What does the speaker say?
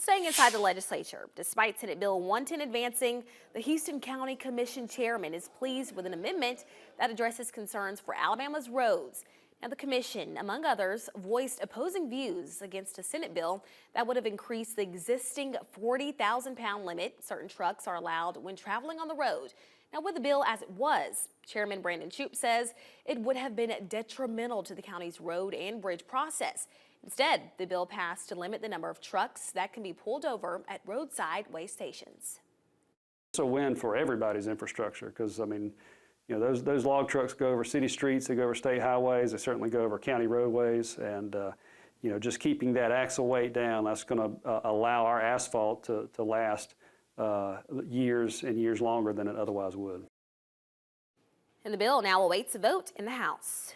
Well, staying inside the legislature, despite Senate Bill 110 advancing, the Houston County Commission chairman is pleased with an amendment that addresses concerns for Alabama's roads. Now, the commission, among others, voiced opposing views against a Senate bill that would have increased the existing 40,000-pound limit certain trucks are allowed when traveling on the road. Now, with the bill as it was, Chairman Brandon Shoup says it would have been detrimental to the county's road and bridge process. Instead, the bill passed to limit the number of trucks that can be pulled over at roadside weigh stations. It's a win for everybody's infrastructure because, I mean, you know, those log trucks go over city streets, they go over state highways, they certainly go over county roadways, and you know, just keeping that axle weight down, that's going to allow our asphalt to last years and years longer than it otherwise would. And the bill now awaits a vote in the House.